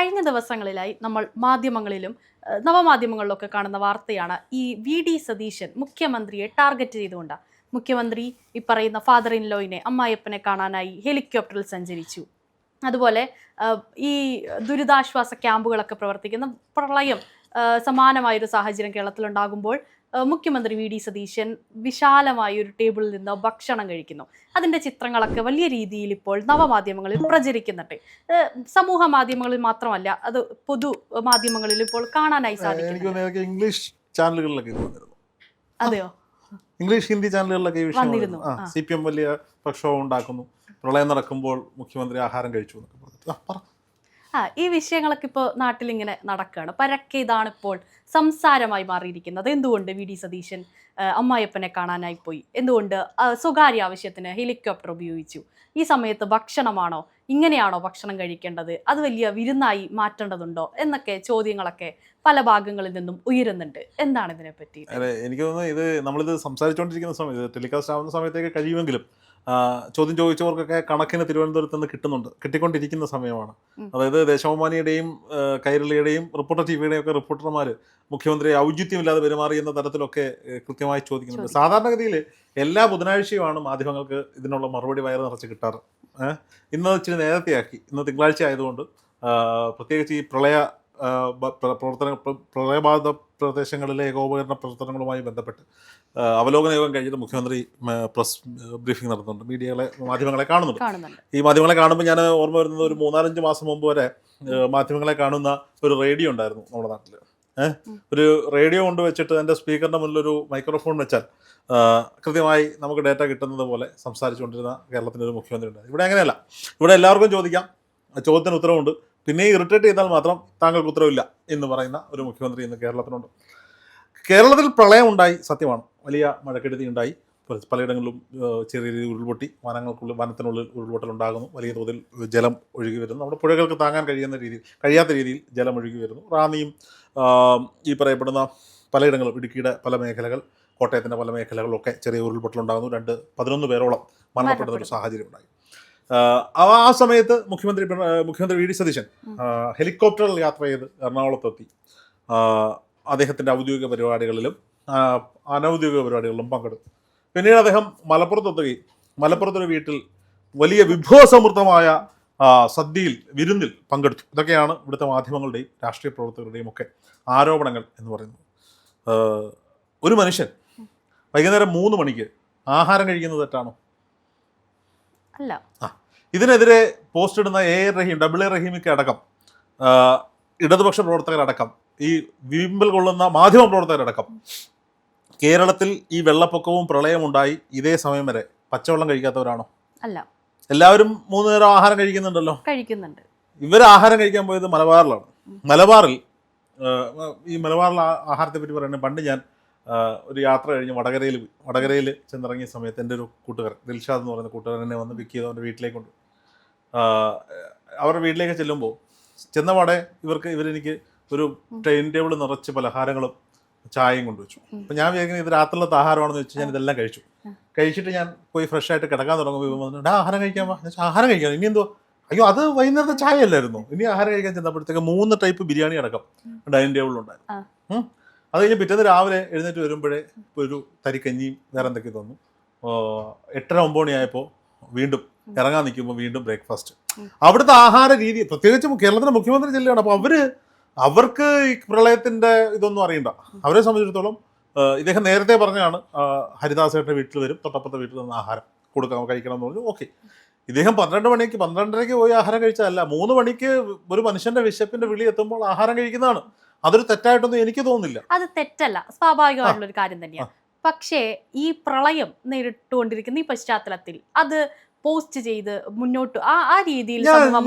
കഴിഞ്ഞ ദിവസങ്ങളിലായി നമ്മൾ മാധ്യമങ്ങളിലും നവമാധ്യമങ്ങളിലൊക്കെ കാണുന്ന വാർത്തയാണ് ഈ വി.ഡി. സതീശൻ മുഖ്യമന്ത്രിയെ ടാർഗറ്റ് ചെയ്തുകൊണ്ട് മുഖ്യമന്ത്രി ഈ പറയുന്ന ഫാദർ ഇൻ ലോയിനെ അമ്മായിയപ്പനെ കാണാനായി ഹെലികോപ്റ്ററിൽ സഞ്ചരിച്ചു. അതുപോലെ ഈ ദുരിതാശ്വാസ ക്യാമ്പുകളൊക്കെ പ്രവർത്തിക്കുന്ന പ്രളയം സമാനമായൊരു സാഹചര്യം കേരളത്തിലുണ്ടാകുമ്പോൾ മുഖ്യമന്ത്രി വി.ഡി. സതീശൻ വിശാലമായ ഒരു ടേബിളിൽ നിന്ന് ഭക്ഷണം കഴിക്കുന്നു. അതിൻ്റെ ചിത്രങ്ങളൊക്കെ വലിയ രീതിയിൽ ഇപ്പോൾ നവമാധ്യമങ്ങളിൽ പ്രചരിക്കുന്നുണ്ട്. സമൂഹ മാധ്യമങ്ങളിൽ മാത്രമല്ല, അത് പൊതു മാധ്യമങ്ങളിൽ ഇപ്പോൾ കാണാനായി സാധിക്കും. ഇംഗ്ലീഷ് ചാനലുകളിലൊക്കെ അതെയോ? ഇംഗ്ലീഷ് ഹിന്ദി ചാനലുകളിലൊക്കെ വന്നിരുന്നു. CPM വലിയ പ്രക്ഷോഭം ഉണ്ടാക്കുന്നു, പ്രളയം നടക്കുമ്പോൾ മുഖ്യമന്ത്രി ആഹാരം കഴിച്ചു എന്നൊക്കെ പറഞ്ഞു. ഈ വിഷയങ്ങളൊക്കെ ഇപ്പോൾ നാട്ടിലിങ്ങനെ നടക്കുകയാണ്. പരക്കെ ഇതാണിപ്പോൾ സംസാരമായി മാറിയിരിക്കുന്നത്. എന്തുകൊണ്ട് വി.ഡി. സതീശൻ അമ്മായിയപ്പനെ കാണാനായി പോയി? എന്തുകൊണ്ട് സ്വകാര്യ ആവശ്യത്തിന് ഹെലികോപ്റ്റർ ഉപയോഗിച്ചു? ഈ സമയത്ത് ഭക്ഷണമാണോ, ഇങ്ങനെയാണോ ഭക്ഷണം കഴിക്കേണ്ടത്? അത് വലിയ വിരുന്നായി മാറ്റേണ്ടതുണ്ടോ എന്നൊക്കെ ചോദ്യങ്ങളൊക്കെ പല ഭാഗങ്ങളിൽ നിന്നും ഉയരുന്നുണ്ട്. എന്താണ് ഇതിനെപ്പറ്റി? എനിക്ക് തോന്നുന്നു ഇത് നമ്മളിത് സംസാരിച്ചുകൊണ്ടിരിക്കുന്ന സമയത്ത്, ടെലികാസ്റ്റ് ആവുന്ന സമയത്തേക്ക് കഴിയുമെങ്കിലും ചോദ്യം ചോദിച്ചവർക്കൊക്കെ കണക്കിന് തിരുവനന്തപുരത്ത് നിന്ന് കിട്ടിക്കൊണ്ടിരിക്കുന്ന സമയമാണ്. അതായത് ദേശാഭിമാനിയുടെയും കൈരളിയുടെയും റിപ്പോർട്ടർ TVയുടെയും ഒക്കെ റിപ്പോർട്ടർമാർ മുഖ്യമന്ത്രി ഔചിത്യമില്ലാതെ പെരുമാറി എന്ന തരത്തിലൊക്കെ കൃത്യമായി ചോദിക്കുന്നുണ്ട്. സാധാരണഗതിയിൽ എല്ലാ ബുധനാഴ്ചയുമാണ് മാധ്യമങ്ങൾക്ക് ഇതിനുള്ള മറുപടി വയറ് നിറച്ച് കിട്ടാറ്. ഇന്ന് ഇച്ചിരി നേരത്തെയാക്കി. ഇന്ന് തിങ്കളാഴ്ച ആയതുകൊണ്ട് പ്രത്യേകിച്ച് ഈ പ്രളയബാധിത പ്രദേശങ്ങളിലെ ഏകോപകരണ പ്രവർത്തനങ്ങളുമായി ബന്ധപ്പെട്ട് അവലോകന യോഗം കഴിഞ്ഞിട്ട് മുഖ്യമന്ത്രി പ്രസ് ബ്രീഫിംഗ് നടത്തുന്നുണ്ട്. മാധ്യമങ്ങളെ കാണുന്നുണ്ട്. ഈ മാധ്യമങ്ങളെ കാണുമ്പോൾ ഞാൻ ഓർമ്മ വരുന്നത് ഒരു 3-4 മാസം മുമ്പ് വരെ മാധ്യമങ്ങളെ കാണുന്ന ഒരു റേഡിയോ ഉണ്ടായിരുന്നു നമ്മുടെ നാട്ടിൽ. ഒരു റേഡിയോ കൊണ്ടുവച്ചിട്ട് എൻ്റെ സ്പീക്കറിൻ്റെ മുന്നിലൊരു മൈക്രോഫോൺ വെച്ചാൽ കൃത്യമായി നമുക്ക് ഡേറ്റ കിട്ടുന്നത് പോലെ സംസാരിച്ചുകൊണ്ടിരുന്ന കേരളത്തിൻ്റെ ഒരു മുഖ്യമന്ത്രി ഉണ്ടായിരുന്നു. ഇവിടെ അങ്ങനെയല്ല. ഇവിടെ എല്ലാവർക്കും ചോദിക്കാം, ചോദ്യത്തിന് ഉത്തരവുണ്ട്. പിന്നെ ഇറിറ്റേറ്റ് ചെയ്താൽ മാത്രം താങ്കൾക്ക് ഉത്തരവില്ല എന്ന് പറയുന്ന ഒരു മുഖ്യമന്ത്രി ഇന്ന് കേരളത്തിനുണ്ട്. കേരളത്തിൽ പ്രളയം ഉണ്ടായി, സത്യമാണ്. വലിയ മഴക്കെടുതി ഉണ്ടായി. പലയിടങ്ങളിലും ചെറിയ രീതിയിൽ ഉരുൾപൊട്ടി. വനത്തിനുള്ളിൽ ഉരുൾപൊട്ടൽ ഉണ്ടാകുന്നു. വലിയ തോതിൽ ജലം ഒഴുകി വരുന്നു. നമ്മുടെ പുഴകൾക്ക് താങ്ങാൻ കഴിയാത്ത രീതിയിൽ ജലം ഒഴുകി വരുന്നു. റാന്നിയും ഈ പറയപ്പെടുന്ന പലയിടങ്ങളും, ഇടുക്കിയുടെ പല മേഖലകൾ, കോട്ടയത്തിൻ്റെ പല മേഖലകളിലൊക്കെ ചെറിയ ഉരുൾപൊട്ടൽ ഉണ്ടാകുന്നു. 11 പേരോളം മരണപ്പെടുന്ന ഒരു സാഹചര്യം ഉണ്ടായി. ആ സമയത്ത് മുഖ്യമന്ത്രി വി.ഡി. സതീശൻ ഹെലികോപ്റ്ററിൽ യാത്ര ചെയ്ത് എറണാകുളത്തെത്തി. അദ്ദേഹത്തിൻ്റെ ഔദ്യോഗിക പരിപാടികളിലും അനൗദ്യോഗിക പരിപാടികളിലും പങ്കെടുത്തു. പിന്നീട് അദ്ദേഹം മലപ്പുറത്തെത്തുകയും മലപ്പുറത്തൊരു വീട്ടിൽ വലിയ വിഭവസമൃദ്ധമായ വിരുന്നിൽ പങ്കെടുത്തു. ഇതൊക്കെയാണ് ഇവിടുത്തെ മാധ്യമങ്ങളുടെയും രാഷ്ട്രീയ പ്രവർത്തകരുടെയും ഒക്കെ ആരോപണങ്ങൾ എന്ന് പറയുന്നത്. ഒരു മനുഷ്യൻ വൈകുന്നേരം 3 മണിക്ക് ആഹാരം കഴിക്കുന്നത് തെറ്റാണോ? അല്ല. ഇതിനെതിരെ പോസ്റ്റ് ഇടുന്ന AA റഹീമിക്ക് അടക്കം, ഇടതുപക്ഷ പ്രവർത്തകരടക്കം, ഈ വീമ്പൽ കൊള്ളുന്ന മാധ്യമ പ്രവർത്തകരടക്കം കേരളത്തിൽ ഈ വെള്ളപ്പൊക്കവും പ്രളയമുണ്ടായി ഇതേ സമയം വരെ പച്ചവെള്ളം കഴിക്കാത്തവരാണോ? അല്ല. എല്ലാവരും 3 നേരം ആഹാരം കഴിക്കുന്നുണ്ടല്ലോ. കഴിക്കുന്നുണ്ട്. ഇവർ ആഹാരം കഴിക്കാൻ പോയത് മലബാറിലാണ്. മലബാറിൽ ആഹാരത്തെ പറ്റി പറയുന്നത്, പണ്ട് ഞാൻ ഒരു യാത്ര കഴിഞ്ഞ് വടകരയിൽ ചെന്നിറങ്ങിയ സമയത്ത് എൻ്റെ ഒരു കൂട്ടുകാരൻ, ദിൽഷാദ് എന്ന് പറയുന്ന കൂട്ടുകാരൻ, എന്നെ വന്ന് പിക്ക് ചെയ്ത് അവൻ്റെ വീട്ടിലേക്ക് കൊണ്ട് അവരുടെ വീട്ടിലേക്ക് ചെല്ലുമ്പോൾ ചെന്നപാടെ ഇവരെനിക്ക് ഒരു ടൈം ടേബിൾ നിറച്ച് പലഹാരങ്ങളും ചായയും കൊണ്ടുവച്ചു. അപ്പം ഞാൻ വിചാരിക്കുന്നത് ഇത് രാത്രിയിലത്തെ ആഹാരമാണെന്ന് വെച്ച് ഞാൻ ഇതെല്ലാം കഴിച്ചിട്ട് ഞാൻ പോയി ഫ്രഷ് ആയിട്ട് കിടക്കാൻ തുടങ്ങുമ്പോൾ ആഹാരം കഴിക്കാൻ ആഹാരം കഴിക്കാം, ഇനി എന്തോ, അയ്യോ അത് വൈകുന്നേരത്തെ ചായ അല്ലായിരുന്നു. ഇനി ആഹാരം കഴിക്കാൻ ചെന്നപ്പോഴത്തേക്ക് 3 ടൈപ്പ് ബിരിയാണി അടക്കം ഡൈനിങ് ടേബിളിലുണ്ടായിരുന്നു. അത് കഴിഞ്ഞ് പിറ്റേന്ന് രാവിലെ എഴുന്നേറ്റ് വരുമ്പോഴേ ഒരു തരിക്കഞ്ഞിയും വേറെ എന്തൊക്കെ തന്നു. 8:30-9 മണിയായപ്പോൾ വീണ്ടും ഇറങ്ങാൻ നിൽക്കുമ്പോൾ വീണ്ടും ബ്രേക്ക്ഫാസ്റ്റ്. അവിടുത്തെ ആഹാര രീതി, പ്രത്യേകിച്ചും കേരളത്തിലെ മുഖ്യമന്ത്രി ജില്ലയാണ്. അപ്പോൾ അവർക്ക് ഈ പ്രളയത്തിൻ്റെ ഇതൊന്നും അറിയണ്ട. അവരെ സംബന്ധിച്ചിടത്തോളം ഇദ്ദേഹം നേരത്തെ പറഞ്ഞാണ് ഹരിദാസേട്ടൻ്റെ വീട്ടിൽ വരും, തൊട്ടപ്പുറത്തെ വീട്ടിൽ നിന്ന് ആഹാരം കഴിക്കണം എന്ന് പറഞ്ഞു. ഓക്കെ, ഇദ്ദേഹം 12:30 പോയി ആഹാരം കഴിച്ചതല്ല, 3 മണിക്ക് ഒരു മനുഷ്യന്റെ വിശപ്പിന്റെ വിളി എത്തുമ്പോൾ ആഹാരം കഴിക്കുന്നതാണ്. അതൊരു തെറ്റായിട്ടൊന്നും എനിക്ക് തോന്നുന്നില്ല. അത് തെറ്റല്ല, സ്വാഭാവികമായിട്ടുള്ള ഒരു കാര്യം തന്നെയാണ്. പക്ഷേ ഈ പ്രളയം നേരിട്ടുകൊണ്ടിരിക്കുന്ന ഈ പശ്ചാത്തലത്തിൽ അത് പോസ്റ്റ് ചെയ്ത് മുന്നോട്ട് ആ രീതിയിൽ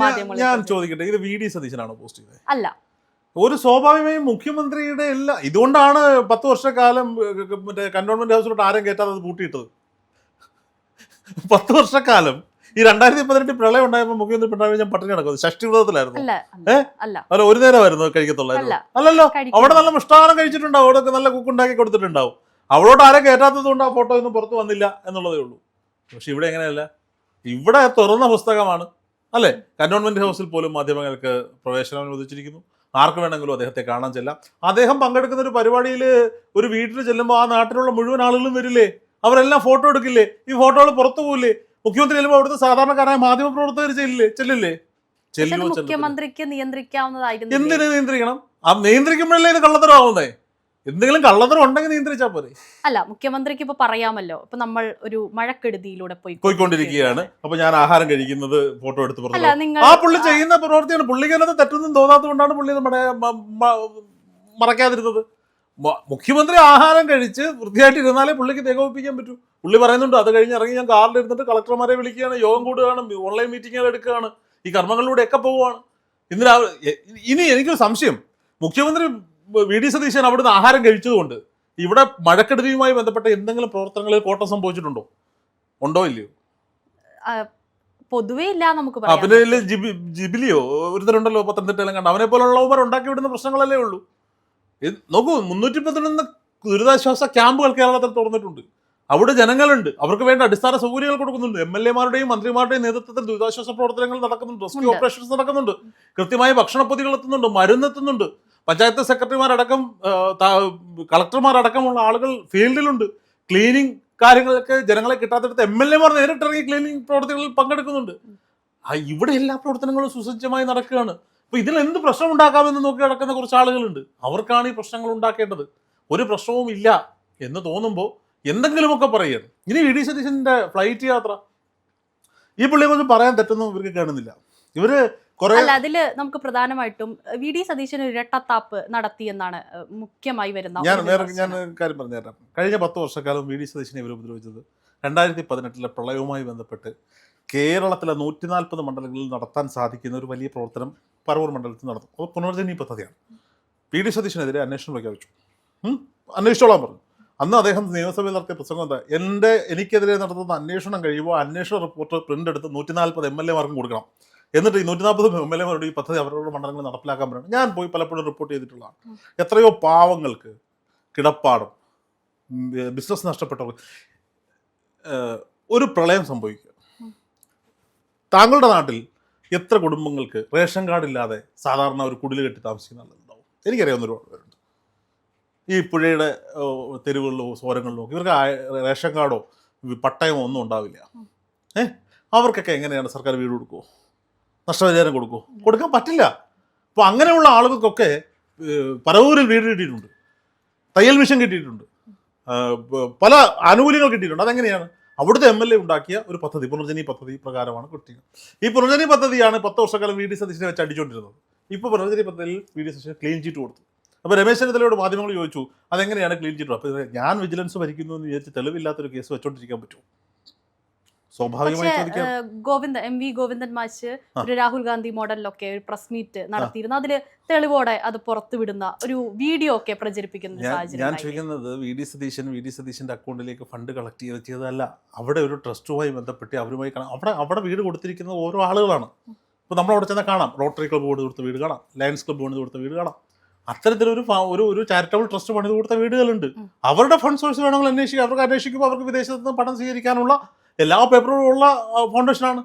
ഞാൻ ചോദിക്കട്ടെ, ഇത് വി.ഡി. സതീശനാണോ പോസ്റ്റ് ചെയ്തത്? അല്ല. ഒരു സ്വാഭാവികമായും മുഖ്യമന്ത്രിയുടെ ഇതുകൊണ്ടാണ് 10 വർഷക്കാലം മറ്റേ കന്റോൺമെന്റ് ഹൗസിലോട്ട് ആരും കയറ്റാതെ അത് പൂട്ടിയിട്ടത്. 10 വർഷക്കാലം ഈ 2018 പ്രളയം ഉണ്ടായപ്പോൾ മുഖ്യമന്ത്രി പിണറായി വിജയൻ പട്ടിണി കിടക്കുന്നത് ഷഷ്ടി വ്രതത്തിലായിരുന്നു. അല്ല, ഒരു നേരമായിരുന്നു കഴിക്കത്തുള്ളായിരുന്നു. അല്ലല്ലോ, അവിടെ നല്ല മിഷ്ടാനം കഴിച്ചിട്ടുണ്ടാവും, അവിടെ നല്ല കുക്കുണ്ടാക്കി കൊടുത്തിട്ടുണ്ടാവും. അവളോട് ആരെ കയറ്റാത്തത് കൊണ്ട് ആ ഫോട്ടോ ഒന്നും പുറത്ത് വന്നില്ല എന്നുള്ളതേ ഉള്ളൂ. പക്ഷെ ഇവിടെ എങ്ങനെയല്ല, ഇവിടെ തുറന്ന പുസ്തകമാണ്. അല്ലേ? കന്റോൺമെന്റ് ഹൗസിൽ പോലും മാധ്യമങ്ങൾക്ക് പ്രവേശനം അനുവദിച്ചിരിക്കുന്നു. ആർക്ക് വേണമെങ്കിലും അദ്ദേഹത്തെ കാണാൻ ചെല്ലാം. അദ്ദേഹം പങ്കെടുക്കുന്ന ഒരു പരിപാടിയിൽ ഒരു വീട്ടിൽ ചെല്ലുമ്പോൾ ആ നാട്ടിലുള്ള മുഴുവൻ ആളുകളും വരില്ലേ? അവരെല്ലാം ഫോട്ടോ എടുക്കില്ലേ? ഈ ഫോട്ടോകൾ പുറത്തു പോകില്ലേ? മുഖ്യമന്ത്രി ചെല്ലുമ്പോൾ അവിടുത്തെ സാധാരണക്കാരായ മാധ്യമ പ്രവർത്തകർ ചെല്ലില്ലേ? മുഖ്യമന്ത്രിക്ക് നിയന്ത്രിക്കാവുന്നതായിരുന്നു. എന്തിനു നിയന്ത്രിക്കണം? ആ നിയന്ത്രിക്കുമ്പോഴല്ലേ ഇത് കള്ളത്തരമാവുന്നേ? എന്തെങ്കിലും കള്ളത്തരം ഉണ്ടെങ്കിൽ നിയന്ത്രിച്ചാൽ പോരെ? അല്ല, മുഖ്യമന്ത്രിക്ക് ഇപ്പൊ പറയാമല്ലോ, ഇപ്പൊ നമ്മൾ ഒരു മഴക്കെടുതിയിലൂടെ പോയിക്കൊണ്ടിരിക്കുകയാണ്. അപ്പൊ ഞാൻ ആഹാരം കഴിക്കുന്നത് ഫോട്ടോ എടുത്ത് അല്ല, പറഞ്ഞു. നിങ്ങൾ ആ പുള്ളി ചെയ്യുന്ന പ്രവൃത്തിയാണ്. പുള്ളിക്ക് അതിനകത്ത് തെറ്റൊന്നും തോന്നാത്തത് കൊണ്ടാണ് പുള്ളി നമ്മുടെ മറക്കാതിരുന്നത്. മുഖ്യമന്ത്രി ആഹാരം കഴിച്ച് വൃത്തിയായിട്ട് ഇരുന്നാലേ പുള്ളിക്ക് ഏകോപിപ്പിക്കാൻ പറ്റൂ. പുള്ളി പറയുന്നുണ്ട്, അത് കഴിഞ്ഞ് ഇറങ്ങി ഞാൻ കാറിൽ ഇരുന്നിട്ട് കളക്ടർമാരെ വിളിക്കുകയാണ്, യോഗം കൂടുകയാണ്, ഓൺലൈൻ മീറ്റിങ്ങുകൾ എടുക്കുകയാണ്, ഈ കർമ്മങ്ങളിലൂടെയൊക്കെ പോവുകയാണ്. ഇനി എനിക്കൊരു സംശയം, മുഖ്യമന്ത്രി വി.ഡി. സതീശൻ അവിടുന്ന് ആഹാരം കഴിച്ചതുകൊണ്ട് ഇവിടെ മഴക്കെടുതിയുമായി ബന്ധപ്പെട്ട എന്തെങ്കിലും പ്രവർത്തനങ്ങളിൽ കോട്ടം സംഭവിച്ചിട്ടുണ്ടോ? ഉണ്ടോ ഇല്ലയോ? പൊതുവേ ഇല്ല നമുക്ക് പറയാം. പിന്നെ ജിബിലിയോ ഒരുത്തരുണ്ടല്ലോ പത്തനംതിട്ടയിലും കണ്ട, അവനെ പോലുള്ളവർ ഉണ്ടാക്കി വിടുന്ന പ്രശ്നങ്ങളല്ലേ ഉള്ളൂ. നോക്കൂ, 311 ദുരിതാശ്വാസ ക്യാമ്പുകൾ കേരളത്തിൽ തുറന്നിട്ടുണ്ട്. അവിടെ ജനങ്ങളുണ്ട്, അവർക്ക് വേണ്ട അടിസ്ഥാന സൗകര്യങ്ങൾ കൊടുക്കുന്നുണ്ട്. MLA-മാരുടെയും മന്ത്രിമാരുടെയും നേതൃത്വത്തിൽ ദുരിതാശ്വാസ പ്രവർത്തനങ്ങൾ നടക്കുന്നുണ്ട്, റെസ്ക്യൂ ഓപ്പറേഷൻസ് നടക്കുന്നുണ്ട്, കൃത്യമായ ഭക്ഷണപ്പൊതികൾ എത്തുന്നുണ്ട്, മരുന്ന് എത്തുന്നുണ്ട്. പഞ്ചായത്ത് സെക്രട്ടറിമാരടക്കം കളക്ടർമാരടക്കമുള്ള ആളുകൾ ഫീൽഡിലുണ്ട്. ക്ലീനിങ് കാര്യങ്ങളൊക്കെ ജനങ്ങളെ കിട്ടാത്തിടത്ത് MLA-മാർ നേരിട്ടിറങ്ങി ക്ലീനിങ് പ്രവർത്തികളിൽ പങ്കെടുക്കുന്നുണ്ട്. ഇവിടെ എല്ലാ പ്രവർത്തനങ്ങളും സുസജ്ജമായി നടക്കുകയാണ്. അപ്പൊ ഇതിൽ എന്ത് പ്രശ്നം ഉണ്ടാക്കാമെന്ന് നോക്കി നടക്കുന്ന കുറച്ച് ആളുകളുണ്ട്. അവർക്കാണ് ഈ പ്രശ്നങ്ങൾ ഉണ്ടാക്കേണ്ടത്. ഒരു പ്രശ്നവും ഇല്ല എന്ന് തോന്നുമ്പോൾ എന്തെങ്കിലുമൊക്കെ പറയുകയാണ്. ഇനി വി.ഡി. സതീശന്റെ ഫ്ലൈറ്റ് യാത്ര, ഈ പുള്ളിയെ കുറിച്ച് പറയാൻ തെറ്റൊന്നും ഇവർക്ക് കാണുന്നില്ല. ഇവര് അല്ല, അതില് നമുക്ക് പ്രധാനമായിട്ടും വി.ഡി. സതീശൻ ഒരു ഇരട്ടത്താപ്പ് നടത്തിയെന്നാണ് മുഖ്യമായി വരുന്നത്. ഞാൻ കാര്യം പറഞ്ഞുതരാം. കഴിഞ്ഞ 10 വർഷക്കാലം വി.ഡി. സതീശനെ ഇവർ ഉപദ്രവിച്ചത് 2018 പ്രളയവുമായി ബന്ധപ്പെട്ട് കേരളത്തിലെ 140 മണ്ഡലങ്ങളിൽ നടത്താൻ സാധിക്കുന്ന ഒരു വലിയ പ്രവർത്തനം പറവൂർ മണ്ഡലത്തിൽ നടത്തും. അത് പുനർജനി പദ്ധതിയാണ്. വി.ഡി. സതീശനെതിരെ അന്വേഷണം പ്രഖ്യാപിച്ചു. അന്വേഷിച്ചോളാൻ പറഞ്ഞു. അന്ന് അദ്ദേഹം നിയമസഭയിൽ നടത്തിയ പ്രസംഗം എന്താ? എനിക്കെതിരെ നടത്തുന്ന അന്വേഷണം കഴിയുമ്പോൾ അന്വേഷണ റിപ്പോർട്ട് പ്രിന്റ് എടുത്ത് 140 MLA-മാർക്കും കൊടുക്കണം. എന്നിട്ട് ഈ 140 MLA-മാരുടെ ഈ പദ്ധതി അവരുടെ മണ്ഡലങ്ങളിൽ നടപ്പിലാക്കാൻ പറയണം. ഞാൻ പോയി പലപ്പോഴും റിപ്പോർട്ട് ചെയ്തിട്ടുള്ളതാണ്. എത്രയോ പാവങ്ങൾക്ക് കിടപ്പാടും ബിസിനസ് നഷ്ടപ്പെട്ടവർക്ക് ഒരു പ്രളയം സംഭവിക്കുക. താങ്കളുടെ നാട്ടിൽ എത്ര കുടുംബങ്ങൾക്ക് റേഷൻ കാർഡില്ലാതെ സാധാരണ ഒരു കുടിൽ കെട്ടി താമസിക്കുന്ന ആളുകളുണ്ടാവും? എനിക്കറിയാവുന്ന ഒരുപാട് പേരുണ്ട്. ഈ പുഴയുടെ തെരുവുകളിലോ സോരങ്ങളിലോ ഇവർക്ക് റേഷൻ കാർഡോ പട്ടയമോ ഒന്നും ഉണ്ടാവില്ല. അവർക്കൊക്കെ എങ്ങനെയാണ് സർക്കാർ വീട് കൊടുക്കുമോ? നഷ്ടപരിഹാരം കൊടുക്കുമോ? കൊടുക്കാൻ പറ്റില്ല. അപ്പോൾ അങ്ങനെയുള്ള ആളുകൾക്കൊക്കെ പറവൂരിൽ വീട് കിട്ടിയിട്ടുണ്ട്, തയ്യൽ മിഷൻ കിട്ടിയിട്ടുണ്ട്, പല ആനുകൂല്യങ്ങൾ കിട്ടിയിട്ടുണ്ട്. അതെങ്ങനെയാണ്? അവിടുത്തെ MLA ഉണ്ടാക്കിയ ഒരു പദ്ധതി, പുനർജനി പദ്ധതി പ്രകാരമാണ് കിട്ടിയത്. ഈ പുനർജനി പദ്ധതിയാണ് 10 വർഷക്കാലം വി.ഡി. സതീശനെ വെച്ച് അടിച്ചുകൊണ്ടിരുന്നത്. ഇപ്പോൾ പുനർജനി പദ്ധതിയിൽ വി.ഡി. സതീശന് ക്ലീൻ ചീറ്റ് കൊടുത്തു. അപ്പോൾ രമേശ് ചെന്നിത്തലയോട് മാധ്യമങ്ങൾ ചോദിച്ചു, അതെങ്ങനെയാണ് ക്ലീൻ ചീറ്റ്? അപ്പോൾ ഞാൻ വിജിലൻസ് ഭരിക്കുന്നു എന്ന് വിചാരിച്ച് തെളിവില്ലാത്തൊരു കേസ് വെച്ചോണ്ടിരിക്കാൻ പറ്റുമോ? സ്വാഭാവികമായി എം വി ഗോവിന്ദൻ മാഷ് ഒരു രാഹുൽ ഗാന്ധി മോഡലിലൊക്കെ ഒരു പ്രസ് മീറ്റ് നടത്തിയിരുന്നു. അതില് തെളിവോടെ അത് പുറത്തുവിടുന്ന ഒരു വീഡിയോ ഒക്കെ പ്രചരിപ്പിക്കുന്ന സാഹചര്യം. ഞാൻ ചോദിക്കുന്നത്, വി.ഡി. സതീശന്റെ അക്കൗണ്ടിലേക്ക് ഫണ്ട് കളക്ട് ചെയ്തതല്ല. അവിടെ ഒരു ട്രസ്റ്റുമായി ബന്ധപ്പെട്ട് അവരുമായി കാണാം. അവിടെ വീട് കൊടുത്തിരിക്കുന്നത് ഓരോ ആളുകളാണ്. ഇപ്പോൾ നമ്മൾ അവിടെ ചെന്നാൽ കാണാം, റോട്ടറി ക്ലബ്ബ് പണിത് കൊടുത്ത വീട് കാണാം, ലയൺസ് ക്ലബ്ബ് പണിത് കൊടുത്ത വീട് കാണാം. അത്തരത്തിലൊരു ഒരു ചാരിറ്റബിൾ ട്രസ്റ്റ് പണിത് കൊടുത്ത വീടുകളുണ്ട്. അവരുടെ ഫണ്ട് സോഴ്സ് വേണമെങ്കിൽ അന്വേഷിക്കുക. അവർക്ക് അന്വേഷിക്കുമ്പോൾ അവർക്ക് വിദേശത്ത് നിന്ന് പണം സ്വീകരിക്കാനുള്ള എല്ലാ പേപ്പറും ഉള്ള ഫൗണ്ടേഷനാണ്.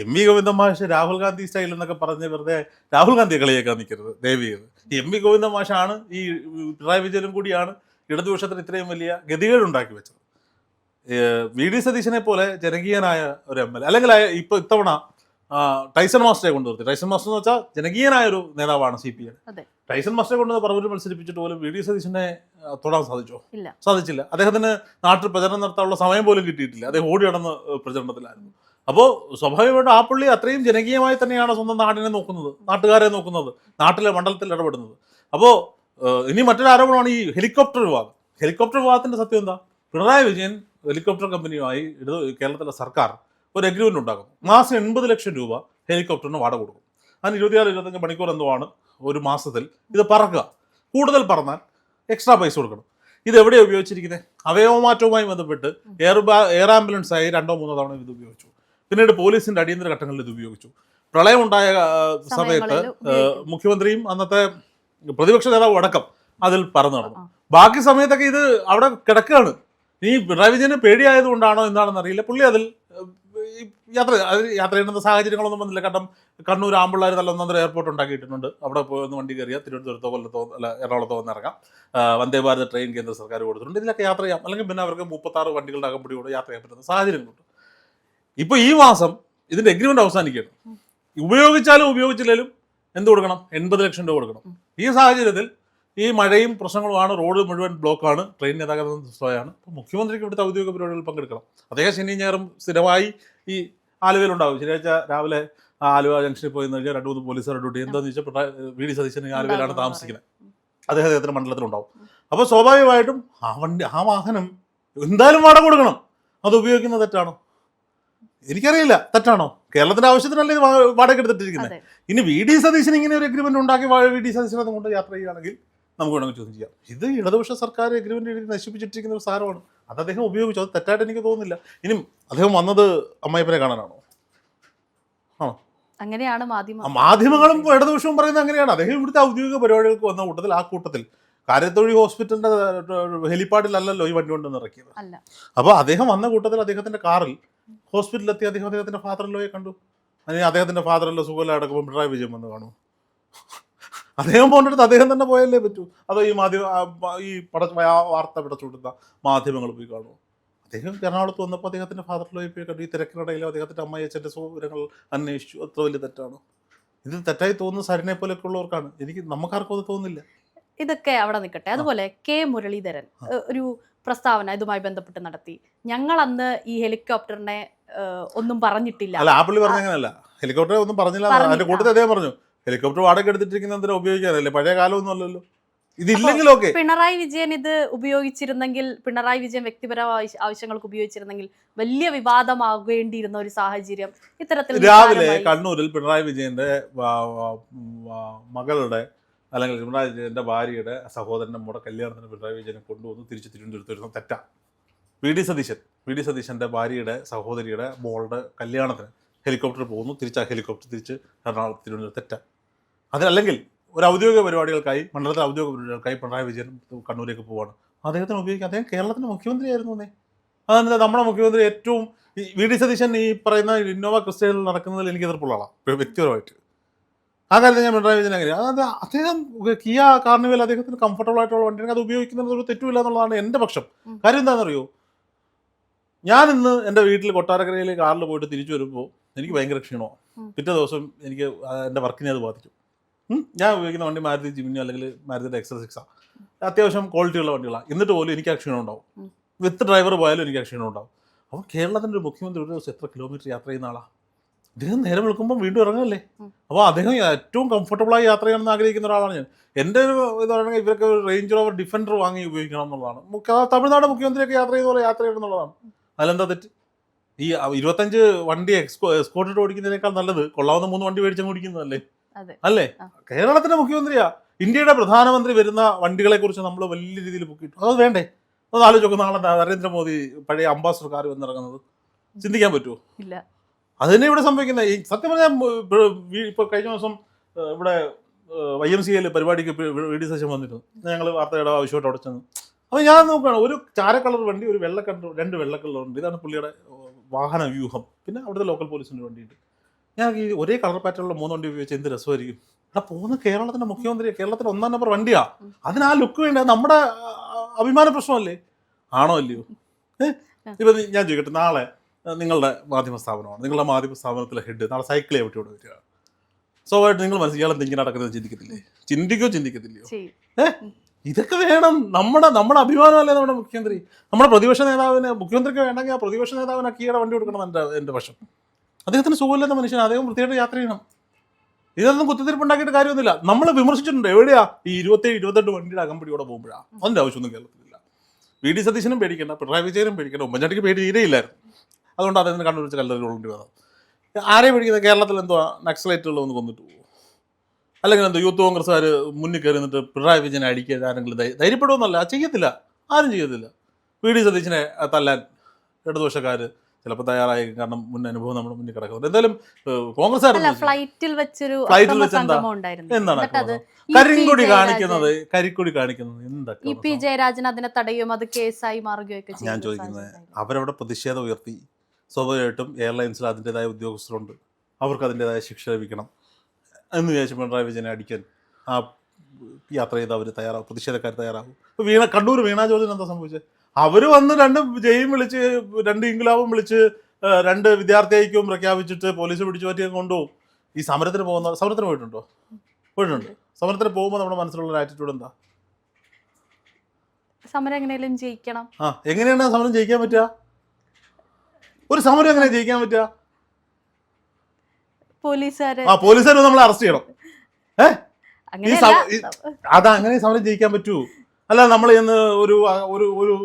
എം വി ഗോവിന്ദൻ മാഷ് രാഹുൽ ഗാന്ധി സ്റ്റൈൽ എന്നൊക്കെ പറഞ്ഞ് വെറുതെ രാഹുൽ ഗാന്ധിയെ കളിയേക്കാൻ നിൽക്കരുത് ദയവ് ചെയ്ത്. എം വി ഗോവിന്ദൻ മാഷാണ് ഈ പിണറായി വിജയനും കൂടിയാണ് ഇടതുപക്ഷത്തിന് ഇത്രയും വലിയ ഗതികേടുണ്ടാക്കി വെച്ചത്. വി.ഡി. സതീശനെ പോലെ ജനകീയനായ ഒരു MLA, അല്ലെങ്കിൽ ഇപ്പോൾ ഇത്തവണ ടൈസൺ മാസ്റ്ററെ കൊണ്ടുവരുത്തി. ടൈസൺ മാസ്റ്റർ എന്ന് വെച്ചാൽ ജനകീയനായ ഒരു നേതാവാണ് CPM. ടൈസൺ മാസ്റ്ററെ കൊണ്ടുവന്ന് പറവൂരിൽ മത്സരിപ്പിച്ചിട്ട് പോലും വി.ഡി. സതീശനെ തൊടാൻ സാധിച്ചോ? സാധിച്ചില്ല. അദ്ദേഹത്തിന് നാട്ടിൽ പ്രചരണം നടത്താനുള്ള സമയം പോലും കിട്ടിയിട്ടില്ല. അദ്ദേഹം ഓടി നടന്ന് പ്രചരണത്തിലായിരുന്നു. അപ്പോൾ സ്വാഭാവികമായിട്ടും ആ പുള്ളി അത്രയും ജനകീയമായി തന്നെയാണ് സ്വന്തം നാടിനെ നോക്കുന്നത്, നാട്ടുകാരെ നോക്കുന്നത്, നാട്ടിലെ മണ്ഡലത്തിൽ ഇടപെടുന്നത്. അപ്പോൾ ഇനി മറ്റൊരു ആരോപണമാണ് ഈ ഹെലികോപ്റ്റർ വിവാദം. ഹെലികോപ്റ്റർ വിവാദത്തിന്റെ സത്യം എന്താ? പിണറായി വിജയൻ ഹെലികോപ്റ്റർ കമ്പനിയുമായി കേരളത്തിലെ സർക്കാർ ഒരു അഗ്രിമെന്റ് ഉണ്ടാക്കുന്നു. മാസം 80 ലക്ഷം രൂപ ഹെലികോപ്റ്ററിന് വാടക കൊടുക്കും. അതിന് 24-25 മണിക്കൂർ എന്തോ ആണ് ഒരു മാസത്തിൽ ഇത് പറക്കുക. കൂടുതൽ പറന്നാൽ എക്സ്ട്രാ പൈസ കൊടുക്കണം. ഇത് എവിടെയാണ് ഉപയോഗിച്ചിരിക്കുന്നത്? അവയവമാറ്റവുമായി ബന്ധപ്പെട്ട് എയർ ആംബുലൻസായി 2-3 തവണ ഇത് ഉപയോഗിച്ചു. പിന്നീട് പോലീസിന്റെ അടിയന്തര ഘട്ടങ്ങളിൽ ഇത് ഉപയോഗിച്ചു. പ്രളയം ഉണ്ടായ സമയത്ത് മുഖ്യമന്ത്രിയും അന്നത്തെ പ്രതിപക്ഷ നേതാവ് അടക്കം അതിൽ പറന്നു നടന്നു. ബാക്കി സമയത്തൊക്കെ ഇത് അവിടെ കിടക്കുകയാണ്. ഈ പിണറായി വിജയന് പേടിയായതുകൊണ്ടാണോ എന്താണെന്ന് അറിയില്ല, പുള്ളി അതിൽ യാത്ര ചെയ്യുന്ന സാഹചര്യങ്ങളൊന്നും വന്നില്ല. കാരണം കണ്ണൂർ ആമ്പിള്ളേർ നല്ല ഒന്നൊന്നര എയർപോർട്ട് ഉണ്ടാക്കിയിട്ടുണ്ട്. അവിടെ പോയി വണ്ടി കയറിയാൽ തിരുവനന്തപുരത്തോ കൊല്ലത്തോ അല്ല എറണാകുളത്തോ വന്ന് ഇറങ്ങാം. വന്ദേ ഭാരത് ട്രെയിൻ കേന്ദ്ര സർക്കാർ കൊടുത്തിട്ടുണ്ട്. ഇതിലൊക്കെ യാത്ര ചെയ്യാം. അല്ലെങ്കിൽ പിന്നെ അവർക്ക് 36 വണ്ടികളുടെ അകമ്പടിയോടെ യാത്ര ചെയ്യാൻ പറ്റുന്ന സാഹചര്യങ്ങളുണ്ട്. ഇപ്പോൾ ഈ മാസം ഇതിൻ്റെ എഗ്രിമെൻ്റ് അവസാനിക്കുകയാണ്. ഉപയോഗിച്ചാലും ഉപയോഗിച്ചില്ലെങ്കിലും എന്ത് കൊടുക്കണം? 80 ലക്ഷം രൂപ കൊടുക്കണം. ഈ സാഹചര്യത്തിൽ ഈ മഴയും പ്രശ്നങ്ങളുമാണ്, റോഡ് മുഴുവൻ ബ്ലോക്കാണ്, ട്രെയിൻ ഗതാഗതം സ്ലോയാണ്. അപ്പോൾ മുഖ്യമന്ത്രിക്ക് ഇവിടുത്തെ ഔദ്യോഗിക പരിപാടികളിൽ പങ്കെടുക്കണം. അദ്ദേഹം ശനി ഞായറും സ്ഥിരമായി ഈ ആലുവയിലുണ്ടാവും. ശനിയാഴ്ച രാവിലെ ആലുവ ജംഗ്ഷനിൽ പോയി കഴിഞ്ഞാൽ 2-3 പോലീസുകാരുടെ ഡ്യൂട്ടി. എന്താണെന്ന് വെച്ചാൽ വി ഡി സതീശൻ ആലുവയിലാണ് താമസിക്കുന്നത്. അദ്ദേഹത്തിന്റെ മണ്ഡലത്തിലുണ്ടാവും. അപ്പോൾ സ്വാഭാവികമായിട്ടും ആ വാഹനം എന്തായാലും വാടക കൊടുക്കണം. അത് ഉപയോഗിക്കുന്നത് തെറ്റാണോ? എനിക്കറിയില്ല, തെറ്റാണോ? കേരളത്തിന്റെ ആവശ്യത്തിനല്ലേ ഇത് വാടക എടുത്തിട്ടിരിക്കുന്നത്. ഇനി വി ഡി സതീശൻ ഇങ്ങനെ ഒരു എഗ്രിമെന്റ് ഉണ്ടാക്കി വി ഡി സതീശൻ അതുകൊണ്ട് യാത്ര ചെയ്യുകയാണെങ്കിൽ നമുക്ക് വേണമെങ്കിൽ ചോദ്യം ചെയ്യാം. ഇത് ഇടതുപക്ഷ സർക്കാർ എഗ്രിമെന്റ് എഴുതി നശിപ്പിച്ചിട്ടിരിക്കുന്ന ഒരു സാധനമാണ്. അത് അദ്ദേഹം ഉപയോഗിച്ചു. അത് തെറ്റായിട്ട് എനിക്ക് തോന്നുന്നില്ല. ഇനിയും അദ്ദേഹം വന്നത് അമ്മായിപ്പനെ കാണാനാണോ? ആണോ? അങ്ങനെയാണ് മാധ്യമങ്ങളും ഇടതുപക്ഷവും പറയുന്നത് അങ്ങനെയാണ്. അദ്ദേഹം ഇവിടുത്തെ ഔദ്യോഗിക പരിപാടികൾക്ക് വന്ന കൂട്ടത്തിൽ ആ കൂട്ടത്തിൽ കാര്യത്തൊഴി ഹോസ്പിറ്റലിന്റെ ഹെലിപ്പാഡിലല്ലല്ലോ ഈ വണ്ടി കൊണ്ടുവന്ന് ഇറക്കിയത്. അപ്പോൾ അദ്ദേഹം വന്ന കൂട്ടത്തിൽ അദ്ദേഹത്തിന്റെ കാറിൽ ഹോസ്പിറ്റലിലെത്തി അദ്ദേഹത്തിന്റെ ഫാദറിലോയെ കണ്ടു. അല്ലെങ്കിൽ അദ്ദേഹത്തിന്റെ ഫാദറിലോ സുഖമില്ല അടക്കുമ്പോൾ പിണറായി വിജയൻ വന്ന് കാണും. അദ്ദേഹം പോകേണ്ടടുത്ത് അദ്ദേഹം തന്നെ പോയല്ലേ പറ്റൂ. അതോ ഈ വാർത്ത പിടച്ചുവിടുന്ന മാധ്യമങ്ങൾ പോയി കാണുമോ? അദ്ദേഹം എറണാകുളത്ത് വന്നപ്പോൾ അദ്ദേഹത്തിന്റെ ഫാദറിലോയെ പോയി കണ്ടു. ഈ തിരക്കിനിടയിലോ അദ്ദേഹത്തിന്റെ അമ്മ അച്ഛൻ്റെ സൗകര്യങ്ങൾ അന്വേഷിച്ചു. അത്ര വലിയ തെറ്റാണോ? ഇത് തെറ്റായി തോന്നുന്ന സരിനെ പോലെയൊക്കെ ഉള്ളവർക്കാണ്. നമുക്കാർക്കും അത് തോന്നുന്നില്ല. ഇതൊക്കെ അവിടെ നിൽക്കട്ടെ. അതുപോലെ കെ മുരളീധരൻ ഒരു പ്രസ്താവന ഇതുമായി ബന്ധപ്പെട്ട് നടത്തി. ഞങ്ങൾ അന്ന് ഈ ഹെലികോപ്റ്ററിനെ ഒന്നും പറഞ്ഞിട്ടില്ല. അല്ല, ആ പുള്ളി പറഞ്ഞങ്ങനല്ല. ഹെലികോപ്റ്റർ ഒന്നും പറഞ്ഞില്ല. അതിന്റെ കൂട്ടത്തിൽ അദ്ദേഹം പറഞ്ഞു ഹെലികോപ്റ്റർ വാടക എടുത്തിട്ടിരിക്കുന്നതിന് ഉപയോഗിക്കാനല്ലേ, പഴയ കാലമൊന്നും അല്ലല്ലോ. ഇതില്ലെങ്കിൽ ഓക്കെ. പിണറായി വിജയൻ ഇത് ഉപയോഗിച്ചിരുന്നെങ്കിൽ, പിണറായി വിജയൻ വ്യക്തിപരമായ ആവശ്യങ്ങൾക്ക് ഉപയോഗിച്ചിരുന്നെങ്കിൽ വലിയ വിവാദമാകേണ്ടിയിരുന്ന ഒരു സാഹചര്യം ഇത്തരത്തിൽ. രാവിലെ കണ്ണൂരിൽ പിണറായി വിജയന്റെ മകളുടെ അല്ലെങ്കിൽ പിണറായി വിജയന്റെ ഭാര്യയുടെ സഹോദരന്റെ മോടെ കല്യാണത്തിന് പിണറായി വിജയനെ കൊണ്ടുവന്ന് തിരിച്ച് തിരുവനന്തപുരത്ത് വരുന്ന തെറ്റാ. വി ഡി സതീശന്റെ ഭാര്യയുടെ സഹോദരിയുടെ മോളുടെ കല്യാണത്തിന് ഹെലികോപ്റ്റർ പോകുന്നു, തിരിച്ച് ആ ഹെലികോപ്റ്റർ തിരിച്ച് എറണാകുളത്ത് തിരുവനന്തപുരത്ത് തെറ്റാ. അതിനല്ലെങ്കിൽ ഒരു ഔദ്യോഗിക പരിപാടികൾക്കായി, മണ്ഡലത്തിലെ ഔദ്യോഗിക പരിപാടികൾക്കായി പിണറായി വിജയൻ കണ്ണൂരേക്ക് പോവാണ്. അദ്ദേഹത്തിന് ഉപയോഗിക്കുക. അദ്ദേഹം കേരളത്തിന്റെ മുഖ്യമന്ത്രിയായിരുന്നു. അതെന്താ നമ്മുടെ മുഖ്യമന്ത്രി ഏറ്റവും വി ഡി സതീശൻ ഈ പറയുന്ന ഇന്നോവ ക്രിസ്റ്റയിൽ നടക്കുന്നതിൽ എനിക്ക് എതിർപ്പുള്ള ആളാണ് വ്യക്തിപരമായിട്ട്. ആ കാര്യത്തിൽ ഞാൻ പിണറായി വിജയൻ അങ്ങനെ അത് അദ്ദേഹം കിയ കാർണിവൽ അദ്ദേഹത്തിന് കംഫർട്ടബിൾ ആയിട്ടുള്ള വണ്ടിയാണ്. അത് ഉപയോഗിക്കുന്നത് ഒരു തെറ്റുമില്ല എന്നുള്ളതാണ് എൻ്റെ പക്ഷം. കാര്യം എന്താണെന്നറിയോ? ഞാൻ ഇന്ന് എൻ്റെ വീട്ടിൽ കൊട്ടാരക്കരയിൽ കാറിൽ പോയിട്ട് തിരിച്ചു വരുമ്പോൾ എനിക്ക് ഭയങ്കര ക്ഷീണമാണ്. പിറ്റേ ദിവസം എനിക്ക് എൻ്റെ വർക്കിനെ അത് ബാധിച്ചു. ഞാൻ ഉപയോഗിക്കുന്ന വണ്ടി മാരുതി ജിമിനി അല്ലെങ്കിൽ മാരുതിയുടെ XL6 ആണ്. അത്യാവശ്യം ക്വാളിറ്റിയുള്ള വണ്ടികളാണ്. എന്നിട്ട് പോലും എനിക്ക് ആ ക്ഷീണം ഉണ്ടാവും. വിത്ത് ഡ്രൈവർ പോയാലും എനിക്ക് ആ ക്ഷീണം ഉണ്ടാവും. അപ്പോൾ കേരളത്തിൻ്റെ ഒരു മുഖ്യമന്ത്രി ഒരു ദിവസം എത്ര കിലോമീറ്റർ യാത്ര ചെയ്യുന്ന ആളാണ്? അദ്ദേഹം നേരെ വിളിക്കുമ്പോൾ വീണ്ടും ഇറങ്ങല്ലേ. അപ്പോൾ അദ്ദേഹം ഏറ്റവും കംഫർട്ടബിളായി യാത്ര ചെയ്യണമെന്ന് ആഗ്രഹിക്കുന്ന ഒരാളാണ് ഞാൻ. എൻ്റെ ഒരു ഇത് പറയുകയാണെങ്കിൽ ഇവരൊക്കെ റേഞ്ച് റോവർ ഡിഫൻഡർ വാങ്ങി ഉപയോഗിക്കണം എന്നുള്ളതാണ്. തമിഴ്നാട് മുഖ്യമന്ത്രിയൊക്കെ യാത്ര ചെയ്ത പോലെ യാത്ര ചെയ്യണം എന്നുള്ളതാണ്. അതിലെന്താ തെറ്റ്? ഈ 25 വണ്ടി എക്സ്പോർട്ടിട്ട് ഓടിക്കുന്നതിനേക്കാൾ നല്ലത് കൊള്ളാവുന്ന 3 വണ്ടി മേടിച്ചങ്ങ് ഓടിക്കുന്നതല്ലേ? അല്ലേ? കേരളത്തിന്റെ മുഖ്യമന്ത്രിയാ. ഇന്ത്യയുടെ പ്രധാനമന്ത്രി വരുന്ന വണ്ടികളെ കുറിച്ച് നമ്മൾ വലിയ രീതിയിൽ പൊക്കിയിട്ടു. അത് വേണ്ടേ? അത് ആലോചിച്ച് നാളെ നരേന്ദ്രമോദി പഴയ അംബാസഡർ കാർ വന്നിറങ്ങുന്നത് ചിന്തിക്കാൻ പറ്റുമോ? ഇല്ല. അത് തന്നെ ഇവിടെ സംഭവിക്കുന്നത്. സത്യം പറഞ്ഞാൽ ഇപ്പോൾ കഴിഞ്ഞ ദിവസം ഇവിടെ YMCA പരിപാടിക്ക് വി ഡി സതീശൻ വന്നിരുന്നു. ഞങ്ങൾ വാർത്തയുടെ ആവശ്യമായിട്ട് അവിടെ ചെന്നു. അപ്പോൾ ഞാൻ നോക്കുകയാണ്, ഒരു ചാര കളർ വണ്ടി, ഒരു വെള്ള കളർ, 2 വെള്ള കളർ ഉണ്ട്. ഇതാണ് പുള്ളിയുടെ വാഹന വ്യൂഹം. പിന്നെ അവിടുത്തെ ലോക്കൽ പോലീസിൻ്റെ വണ്ടിയുണ്ട്. ഞാൻ ഈ ഒരേ കളർ പാറ്റേണുള്ള 3 വണ്ടി ഉപയോഗിച്ച് എന്ത് രസമായിരിക്കും. അവിടെ പോകുന്ന കേരളത്തിന്റെ മുഖ്യമന്ത്രി, കേരളത്തിന്റെ 1ാം നമ്പർ വണ്ടിയാ. അതിന് ആ ലുക്ക് വേണ്ട. നമ്മുടെ അഭിമാന പ്രശ്നമല്ലേ? ആണോ അല്ലയോ? ഇപ്പം ഞാൻ ചോദിക്കട്ടെ, നാളെ നിങ്ങളുടെ മാധ്യമ സ്ഥാപനമാണ്, നിങ്ങളുടെ മാധ്യമ സ്ഥാപനത്തിലെ ഹെഡ് നാളെ സൈക്കിൾ എവിടെയോടെ വരിക? സ്വാഭാവികമായിട്ട് നിങ്ങൾ മനസ്സിൽ ഇയാൾ എന്തെങ്കിലും നടക്കുന്നത് ചിന്തിക്കത്തില്ലേ? ചിന്തിക്കത്തില്ലയോ? ഇതൊക്കെ വേണം. നമ്മുടെ അഭിമാനമല്ലേ നമ്മുടെ മുഖ്യമന്ത്രി. നമ്മുടെ പ്രതിപക്ഷ നേതാവിന്, മുഖ്യമന്ത്രിക്ക് വേണമെങ്കിൽ ആ പ്രതിപക്ഷ നേതാവിന് കീയുടെ വണ്ടി കൊടുക്കണം. എൻ്റെ പക്ഷം അദ്ദേഹത്തിന് സുഖമില്ലാത്ത മനുഷ്യൻ, അദ്ദേഹം വൃത്തിയായിട്ട് യാത്ര ചെയ്യണം. ഇതൊന്നും കുത്തിത്തിരിപ്പുണ്ടാക്കിയിട്ട് കാര്യമൊന്നുമില്ല. നമ്മൾ വിമർശിച്ചിട്ടുണ്ട്. എവിടെയാ ഈ 27-28 വണ്ടിയുടെ അകമ്പടിയോടെ പോകുമ്പോഴാണ്. അതിൻ്റെ ആവശ്യമൊന്നും കേരളത്തിലില്ല. വി ഡി സതീശനും പേടിക്കേണ്ട, പിണറായി വിജയനും പേടിക്കേണ്ട, ഉമ്മൻചാണ്ടിക്ക് പേടി തീരെയില്ലായിരുന്നു. അതുകൊണ്ട് അദ്ദേഹത്തിന് കണ്ടുപിടിച്ച് കല്ലെറിഞ്ഞുകൊള്ളേണ്ടി വന്നത്. ആരെയും പേടിക്കുന്നത്? കേരളത്തിൽ എന്തോ നക്സലൈറ്റുകളൊന്ന് കൊന്നിട്ട് പോകും, അല്ലെങ്കിൽ എന്തോ യൂത്ത് കോൺഗ്രസ്സുകാർ മുന്നിൽ കയറി നിന്നിട്ട് പിണറായി വിജയനെ അടിക്കാൻ ആരെങ്കിലും ധൈര്യപ്പെടുമെന്നല്ല, ചെയ്യത്തില്ല. ആരും ചെയ്യത്തില്ല. വി ഡി സതീശനെ തല്ലാൻ ഇടതുപക്ഷക്കാർ ചിലപ്പോൾ തയ്യാറായി. കാരണം മുൻ അനുഭവം നമ്മുടെ മുന്നിൽ കിടക്കുന്നത്. എന്തായാലും കോൺഗ്രസ് ഫ്ലൈറ്റിൽ വെച്ച് എന്താണ് കരിങ്കൊടി കാണിക്കുന്നത് എന്തൊക്കെ? ജയരാജൻ അതിനെ തടയും, അത് കേസായി മാറുകയൊക്കെ. ഞാൻ ചോദിക്കുന്നത്, അവരവിടെ പ്രതിഷേധം ഉയർത്തി, സ്വാഭാവികമായിട്ടും എയർലൈൻസിൽ അതിൻ്റെതായ ഉദ്യോഗസ്ഥരുണ്ട്, അവർക്ക് അതിൻ്റെതായ ശിക്ഷ ലഭിക്കണം എന്ന് വിചാരിച്ച് പിണറായി വിജയനെ അടിക്കാൻ ആ യാത്ര ചെയ്ത് അവർ തയ്യാറാവും, പ്രതിഷേധക്കാർ തയ്യാറാവും. ഇപ്പോൾ കണ്ണൂർ വീണ ജോർജിന് എന്താ സംഭവിച്ചത്? അവർ വന്ന് 2 ജയും വിളിച്ച് 2 ഇൻക്ലാബും വിളിച്ച് 2 വിദ്യാർത്ഥി ഐക്യവും പ്രഖ്യാപിച്ചിട്ട് പോലീസ് പിടിച്ചു പറ്റിയും കൊണ്ടുപോകും. ഈ സമരത്തിന് പോയിട്ടുണ്ട്. സമരത്തിന് പോകുമ്പോൾ നമ്മുടെ മനസ്സിലുള്ള ഒരു ആറ്റിറ്റ്യൂഡ് എന്താ? സമരം എങ്ങനെയും ജയിക്കണം. എങ്ങനെയാണ് സമരം ജയിക്കാൻ പറ്റുക? ഒരു സമരം എങ്ങനെ ജയിക്കാൻ പറ്റുക? പോലീസുകാർ നമ്മളെ അറസ്റ്റ് ചെയ്യണം. അങ്ങനെ സമരം ജയിക്കാൻ പറ്റൂ? അല്ല, നമ്മൾ ഇന്ന്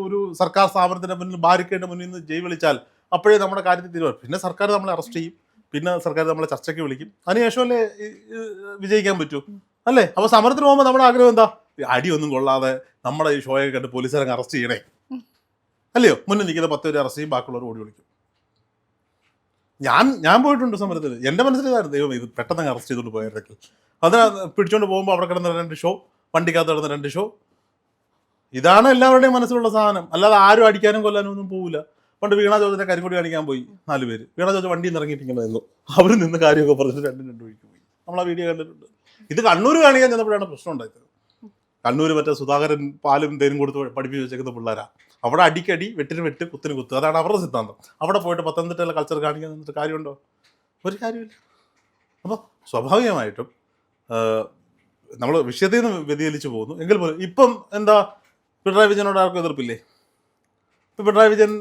ഒരു സർക്കാർ സ്ഥാപനത്തിന്റെ മുന്നിൽ ബാരിക്കേഡിന്റെ മുന്നിൽ നിന്ന് ജയ് വിളിച്ചാൽ അപ്പോഴേ നമ്മുടെ കാര്യത്തിൽ തീരുമാനം. പിന്നെ സർക്കാർ നമ്മളെ അറസ്റ്റ് ചെയ്യും, പിന്നെ സർക്കാർ നമ്മളെ ചർച്ചയ്ക്ക് വിളിക്കും, അതിനുശേഷമല്ലേ വിജയിക്കാൻ പറ്റൂ, അല്ലേ? അപ്പോൾ സമരത്തിന് പോകുമ്പോൾ നമ്മുടെ ആഗ്രഹം എന്താ? അടിയൊന്നും കൊള്ളാതെ നമ്മുടെ ഈ ഷോയൊക്കെ കണ്ട് പോലീസുകാരെ അറസ്റ്റ് ചെയ്യണേ, അല്ലയോ? മുന്നിൽ നിൽക്കുന്ന 10 പേര് അറസ്റ്റ് ചെയ്യും, ബാക്കിയുള്ളവർ ഓടി വിളിക്കും. ഞാൻ പോയിട്ടുണ്ട് സമരത്തിൽ. എൻ്റെ മനസ്സിലായിരുന്നു, ദൈവം ഇത് പെട്ടെന്ന് അറസ്റ്റ് ചെയ്തുകൊണ്ട് പോയായിരുന്നെങ്കിൽ. അതിന് പിടിച്ചുകൊണ്ട് പോകുമ്പോൾ അവിടെ കിടന്ന 2 ഷോ, വണ്ടിക്കകത്ത് കിടന്ന 2 ഷോ. ഇതാണ് എല്ലാവരുടെയും മനസ്സിലുള്ള സാധനം. അല്ലാതെ ആരും അടിക്കാനും കൊല്ലാനും ഒന്നും പോകില്ല. പണ്ട് വീണ ജോർജിനെ കരിങ്കൊടി കാണിക്കാൻ പോയി 4 പേര്. വീണ ജോർജ് വണ്ടിയിൽ നിന്ന് ഇറങ്ങിയിട്ടിരിക്കുന്നു. അവർ നിന്ന് കാര്യമൊക്കെ പറഞ്ഞിട്ട് 2 വഴിക്ക് പോയി. നമ്മൾ ആ വീഡിയോ കണ്ടിട്ടുണ്ട്. ഇത് കണ്ണൂർ കാണിക്കാൻ ചെന്നപ്പോഴാണ് പ്രശ്നം ഉണ്ടായത്. കണ്ണൂർ മറ്റേ സുധാകരൻ പാലും തേനും കൊടുത്ത് പഠിപ്പിച്ച് വെച്ചേക്കുന്ന പിള്ളേരാ. അവിടെ അടിക്കടി, വെട്ടിന് വെട്ട്, കുത്തിന് കുത്ത്. അതാണ് അവരുടെ സിദ്ധാന്തം. അവിടെ പോയിട്ട് പത്തനംതിട്ടയിലെ കൾച്ചർ കാണിക്കാൻ നിന്നിട്ട് കാര്യമുണ്ടോ? ഒരു കാര്യമില്ല. അപ്പോൾ സ്വാഭാവികമായിട്ടും നമ്മൾ വിഷയത്തിൽ നിന്ന് വ്യതിചലിച്ച് പോകുന്നു. എങ്കിൽ പോലും ഇപ്പം എന്താ, പിണറായി വിജയനോട് ആർക്കും എതിർപ്പില്ലേ? ഇപ്പം പിണറായി വിജയൻ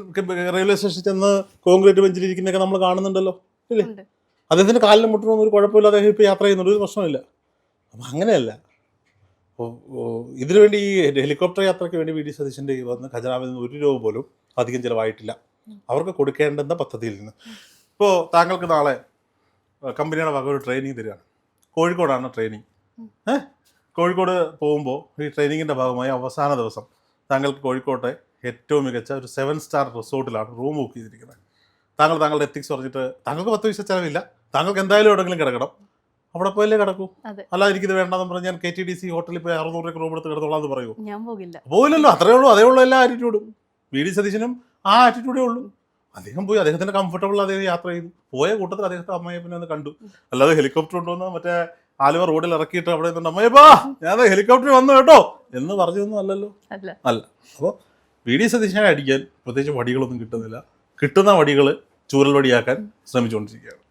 റെയിൽവേ സ്റ്റേഷനിൽ ചെന്ന് കോൺക്രീറ്റ് ബെഞ്ചിലിരിക്കുന്നതൊക്കെ നമ്മൾ കാണുന്നുണ്ടല്ലോ, ഇല്ലേ? അദ്ദേഹത്തിൻ്റെ കാലിന് മുട്ടണമൊന്നും ഒരു കുഴപ്പമില്ല, അദ്ദേഹം ഇപ്പോൾ യാത്ര ചെയ്യുന്നുണ്ട്, ഒരു പ്രശ്നമില്ല. അപ്പം അങ്ങനെയല്ല. ഇതിനു വേണ്ടി ഈ ഹെലികോപ്റ്റർ യാത്രയ്ക്ക് വേണ്ടി വി ഡി സതീശൻ്റെ വന്ന് ഖജനാവിൽ നിന്ന് 1 രൂപ പോലും അധികം ചിലവായിട്ടില്ല അവർക്ക് കൊടുക്കേണ്ടുന്ന പദ്ധതിയിൽ നിന്ന്. ഇപ്പോൾ താങ്കൾക്ക് നാളെ കമ്പനിയുടെ വക ഒരു ട്രെയിനിങ് തരികയാണ്. കോഴിക്കോടാണ് ട്രെയിനിങ്. കോഴിക്കോട് പോകുമ്പോൾ ഈ ട്രെയിനിങ്ങിൻ്റെ ഭാഗമായി അവസാന ദിവസം താങ്കൾക്ക് കോഴിക്കോട്ടെ ഏറ്റവും മികച്ച ഒരു 7 സ്റ്റാർ റിസോർട്ടിലാണ് റൂം ബുക്ക് ചെയ്തിരിക്കുന്നത്. താങ്കളുടെ എത്തിക്സ് പറഞ്ഞിട്ട് താങ്കൾക്ക് 10 പൈസ ചിലവില്ല, താങ്കൾക്ക് എന്തായാലും എവിടെയെങ്കിലും കിടക്കണം, അവിടെ പോയല്ലേ കിടക്കൂ. അല്ലാതെ എനിക്കിത് വേണ്ടെന്ന് പറഞ്ഞാൽ ഞാൻ KTDC ഹോട്ടലിൽ പോയി 600 രൂപയ്ക്ക് റൂം എടുത്ത് കിടന്നോളാം എന്ന് പറയൂ? പോയില്ലല്ലോ. അതേ ഉള്ളൂ എല്ലാ ആറ്റിറ്റ്യൂഡും. വി ഡി സതീശനും ആ ആറ്റിറ്റ്യൂഡേ ഉള്ളൂ. അദ്ദേഹം പോയി അദ്ദേഹത്തിൻ്റെ കംഫർട്ടബിൾ അദ്ദേഹം യാത്ര ചെയ്തു. പോയ കൂട്ടത്തിൽ അദ്ദേഹത്തെ അമ്മയപ്പനെ ഒന്ന് കണ്ടു. അല്ലാതെ ഹെലികോപ്റ്റർ കൊണ്ടുവന്ന് മറ്റേ ആലുവ റോഡിൽ ഇറക്കിയിട്ട് അവിടെ നിന്നുണ്ട് അമ്മയപ്പാ ഞാൻ ഹെലികോപ്റ്റർ വന്നു കേട്ടോ എന്ന് പറഞ്ഞൊന്നും അല്ലല്ലോ. അല്ല. അപ്പോൾ വി ഡി സതീശനെ അടിക്കാൻ പ്രത്യേകിച്ച് വടികളൊന്നും കിട്ടുന്നില്ല. കിട്ടുന്ന വടികൾ ചൂരൽ വടിയാക്കാൻ ശ്രമിച്ചുകൊണ്ടിരിക്കുകയാണ്.